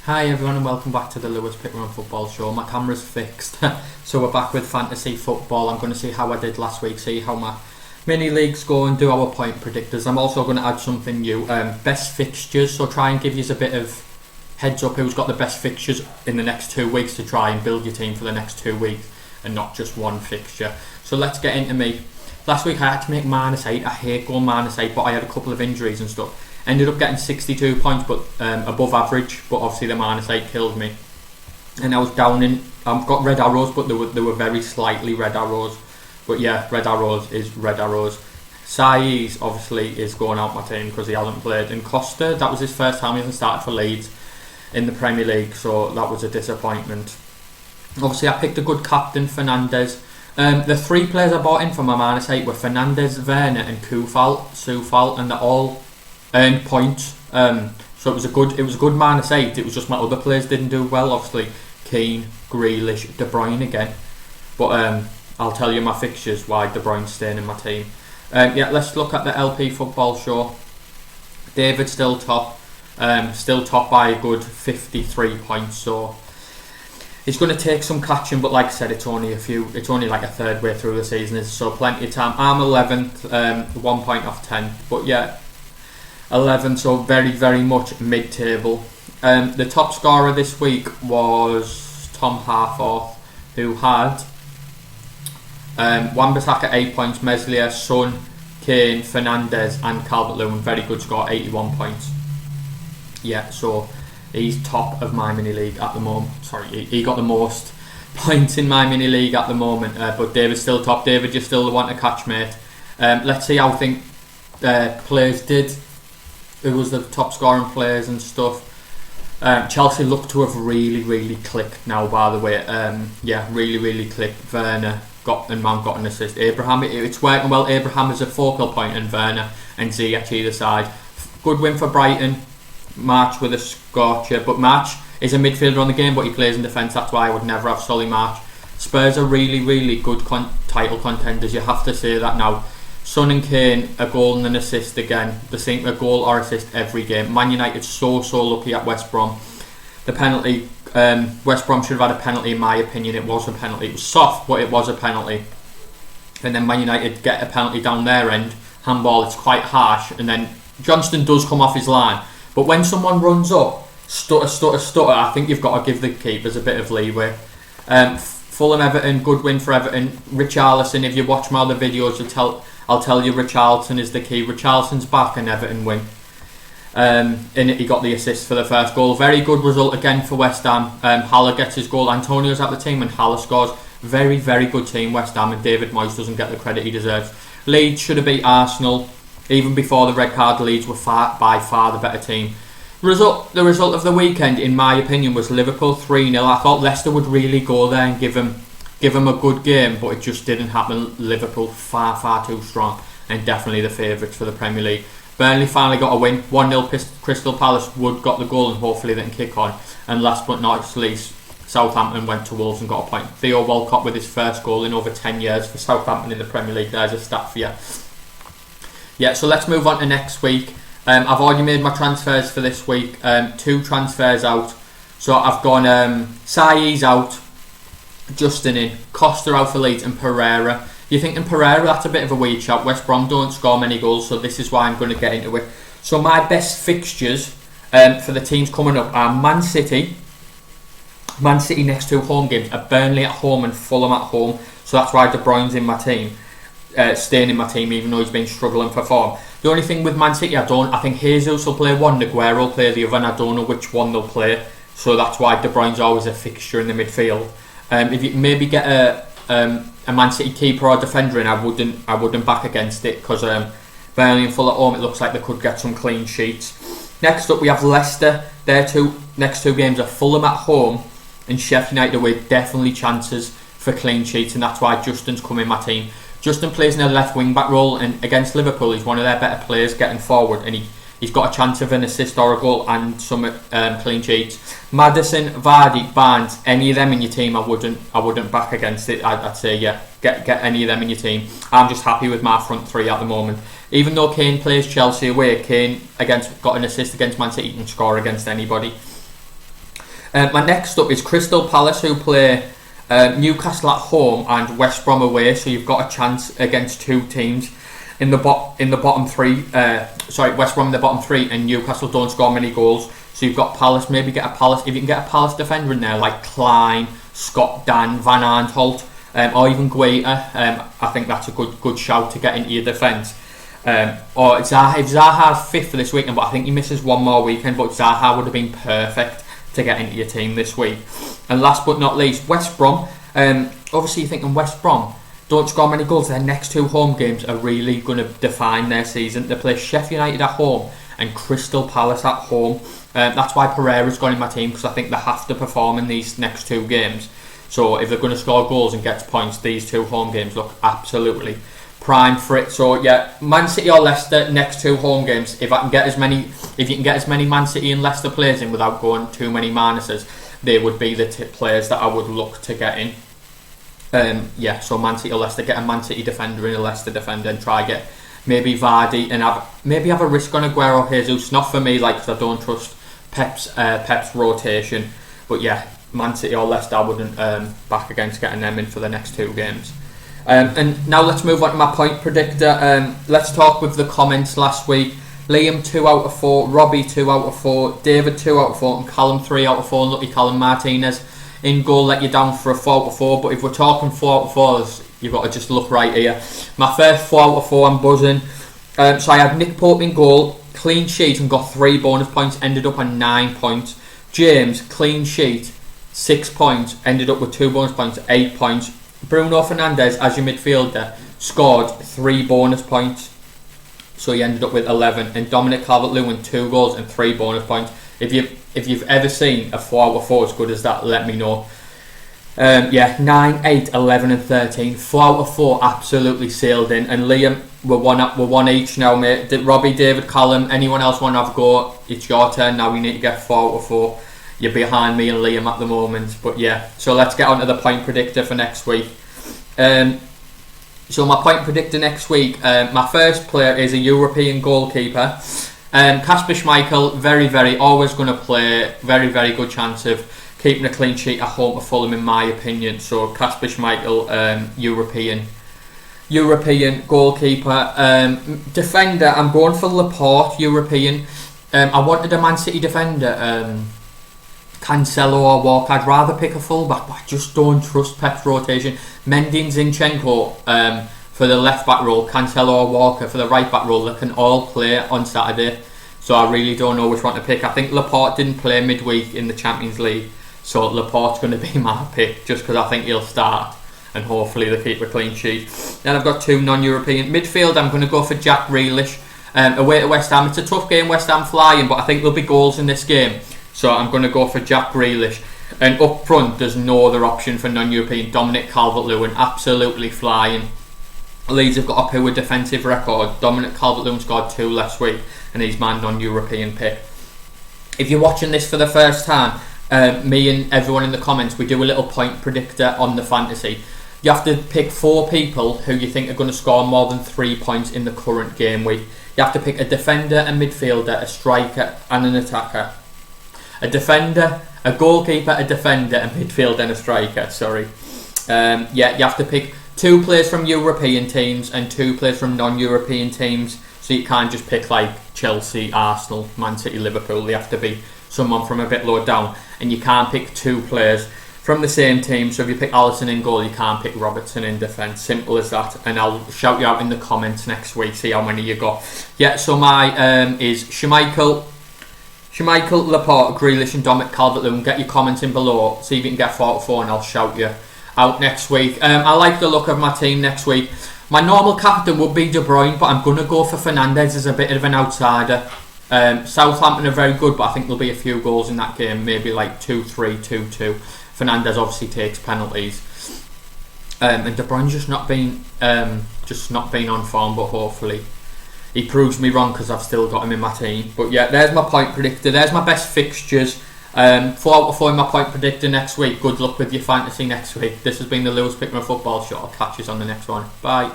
Hi everyone and welcome back to the Lewis Pickman Football Show. My camera's fixed, so we're back with fantasy football. I'm going to see how I did last week, see how my mini leagues go and do our point predictors. I'm also going to add something new, best fixtures, so try and give you a bit of heads up who's got the best fixtures in the next 2 weeks to try and build your team for the next 2 weeks and not just one fixture. So let's get into me. Last week I had to make -8, I hate going -8, but I had a couple of injuries and stuff. Ended up getting 62 points, but above average. But obviously the -8 killed me, and I was down in. I've got red arrows, but they were very slightly red arrows. But yeah, red arrows is red arrows. Saiz obviously is going out my team because he hasn't played. And Costa, that was his first time he hasn't started for Leeds in the Premier League, so that was a disappointment. Obviously, I picked a good captain, Fernandes. The 3 players I bought in for my -8 were Fernandes, Werner, and Soufal, and they're all earned points, so it was a good -8. It was just my other players didn't do well. Obviously, Keane, Grealish, De Bruyne again. But I'll tell you my fixtures why De Bruyne's staying in my team. Yeah, let's look at the LP Football Show. David still top by a good 53 points. So it's going to take some catching, but like I said, it's only like a third way through the season, so plenty of time. I'm 11th, 1 point off 10, but yeah. 11, so very much mid-table. The top scorer this week was Tom Harforth, who had Wan-Bissaka 8 points, Meslier, Son, Kane, Fernandes and Calvert-Lewin. Very good score, 81 points. Yeah, so he's top of my mini league at the moment. Sorry, he got the most points in my mini league at the moment, but David's still top. David, you're still the one to catch, mate. Let's see how I think players did. Who was the top scoring players and stuff. Chelsea look to have really clicked now, by the way. Yeah, really clicked. Werner Mount got an assist. Abraham, it's working well. Abraham is a focal point, and Werner and Ziyech either side. Good win for Brighton. March with a scorcher, but March is a midfielder on the game, but he plays in defence. That's why I would never have Solly March. Spurs are really good title contenders. You have to say that now. Son and Kane, a goal and an assist again. They seem a goal or assist every game. Man United so lucky at West Brom. The penalty, West Brom should have had a penalty in my opinion. It was a penalty. It was soft, but it was a penalty. And then Man United get a penalty down their end. Handball, it's quite harsh. And then Johnston does come off his line. But when someone runs up, stutter, I think you've got to give the keepers a bit of leeway. Fulham Everton, good win for Everton. Richarlison, if you watch my other videos, I'll tell you Richarlison is the key. Richarlison's back and Everton win. And he got the assist for the first goal. Very good result again for West Ham. Haller gets his goal. Antonio's at the team and Haller scores. Very good team, West Ham, and David Moyes doesn't get the credit he deserves. Leeds should have beat Arsenal. Even before the red card, Leeds were by far the better team. The result of the weekend, in my opinion, was Liverpool 3-0. I thought Leicester would really go there and give them a good game, but it just didn't happen. Liverpool far too strong and definitely the favourites for the Premier League. Burnley finally got a win. 1-0 Crystal Palace. Wood got the goal and hopefully they can kick on. And last but not least, Southampton went to Wolves and got a point. Theo Walcott with his first goal in over 10 years for Southampton in the Premier League. There's a stat for you. Yeah, so let's move on to next week. I've already made my transfers for this week. 2 transfers out. So I've gone Saiz out, Justin in, Costa out for Leeds, and Pereira. You're thinking Pereira, that's a bit of a weird shout. West Brom don't score many goals, so this is why I'm going to get into it. So my best fixtures for the teams coming up are Man City next 2 home games are Burnley at home and Fulham at home. So that's why De Bruyne's in my team, staying in my team, even though he's been struggling for form. The only thing with Man City, I think Jesus will play one, Aguero will play the other, and I don't know which one they'll play. So that's why De Bruyne's always a fixture in the midfield. If you can maybe get a Man City keeper or defender in, I wouldn't back against it, because Burnley and Fulham at home, it looks like they could get some clean sheets. Next up we have Leicester. Their next two games are Fulham at home and Sheffield United away. Definitely chances for clean sheets, and that's why Justin's come in my team. Justin plays in a left wing back role, and against Liverpool he's one of their better players getting forward, and he's got a chance of an assist or a goal and some clean sheets. Maddison, Vardy, Barnes, any of them in your team, I wouldn't back against it. I'd say yeah, get any of them in your team. I'm just happy with my front three at the moment. Even though Kane plays Chelsea away, Kane got an assist against Man City, he can score against anybody. My next up is Crystal Palace, who play Newcastle at home and West Brom away. So you've got a chance against two teams in the bottom three. West Brom in the bottom three, and Newcastle don't score many goals. So you've got Palace. Maybe get a Palace, if you can get a Palace defender in there like Klein, Scott Dan, Van Aanholt, or even Guaita. I think that's a good shout to get into your defence. Or Zaha, if Zaha's fit for this weekend, but I think he misses one more weekend, but Zaha would have been perfect to get into your team this week. And last but not least, West Brom. Obviously you're thinking West Brom don't score many goals. Their next two home games are really going to define their season. They play Sheffield United at home and Crystal Palace at home. That's why Pereira's gone in my team, because I think they have to perform in these next two games. So if they're going to score goals and get points, these two home games look absolutely prime for it. So yeah, Man City or Leicester next two home games. If you can get as many Man City and Leicester players in without going too many minuses, they would be the players that I would look to get in. So Man City or Leicester, get a Man City defender and a Leicester defender, and try get maybe Vardy and have a risk on Aguero, Jesus. Not for me, like, because I don't trust Pep's rotation. But yeah, Man City or Leicester, I wouldn't back against getting them in for the next two games. And now let's move on to my point predictor. Let's talk with the comments last week. Liam 2 out of 4, Robbie 2 out of 4, David 2 out of 4, and Callum 3 out of 4. And lucky Callum Martinez in goal let you down for a 4 out of 4. But if we're talking 4 out of 4s, you've got to just look right here. My first 4 out of 4, I'm buzzing. So I had Nick Pope in goal, clean sheet, and got 3 bonus points, ended up on 9 points. James, clean sheet, 6 points, ended up with 2 bonus points, 8 points. Bruno Fernandes, as your midfielder, scored 3 bonus points, so he ended up with 11. And Dominic Calvert-Lewin, 2 goals and 3 bonus points. If you've ever seen a 4 out of 4 as good as that, let me know. 9, 8, 11 and 13. 4 out of 4 absolutely sailed in. And Liam, we're one each now, mate. Robbie, David, Callum, anyone else want to have a go? It's your turn now. You need to get 4 out of 4. You're behind me and Liam at the moment. But yeah, so let's get on to the point predictor for next week. So my point predictor next week, my first player is a European goalkeeper. Kasper Schmeichel, very, always going to play. Very good chance of keeping a clean sheet at home to Fulham, in my opinion. So Kasper Schmeichel, European goalkeeper. Defender, I'm going for Laporte, European. I wanted a Man City defender, Cancelo or Walker. I'd rather pick a fullback, but I just don't trust Pep's rotation. Mendy and Zinchenko for the left back role, Cancelo or Walker for the right back role. They can all play on Saturday, so I really don't know which one to pick. I think Laporte didn't play midweek in the Champions League, so Laporte's going to be my pick, just because I think he'll start and hopefully they keep a clean sheet. Then I've got 2 non-European. Midfield, I'm going to go for Jack Grealish, away to West Ham. It's a tough game, West Ham flying, but I think there'll be goals in this game, so I'm going to go for Jack Grealish. And up front, there's no other option for non-European. Dominic Calvert-Lewin, absolutely flying. Leeds have got a poor defensive record. Dominic Calvert-Lewin scored 2 last week, and he's my non-European pick. If you're watching this for the first time, me and everyone in the comments, we do a little point predictor on the fantasy. You have to pick 4 people who you think are going to score more than 3 points in the current game week. You have to pick a defender, a midfielder, a striker, and an attacker. A defender, a goalkeeper, a defender, a midfielder, and a striker. You have to pick 2 players from European teams and 2 players from non-European teams. So you can't just pick like Chelsea, Arsenal, Man City, Liverpool. They have to be someone from a bit lower down. And you can't pick 2 players from the same team. So if you pick Alisson in goal, you can't pick Robertson in defence. Simple as that. And I'll shout you out in the comments next week, see how many you got. Yeah, so my is Schmeichel, Laporte, Grealish and Dominic Calvert-Lewin. Get your comments in below, see if you can get 4 out of 4, and I'll shout you out next week. I like the look of my team next week. My normal captain would be De Bruyne, but I'm going to go for Fernandes as a bit of an outsider. Southampton are very good, but I think there'll be a few goals in that game, maybe like 2-3, 2-2. Fernandes obviously takes penalties, and De Bruyne's just not been on form, but hopefully he proves me wrong, because I've still got him in my team. But yeah, there's my point predictor. There's my best fixtures. 4 out of 4 in my point predictor next week. Good luck with your fantasy next week. This has been the Lewis Pickman Football Show. I'll catch you on the next one. Bye.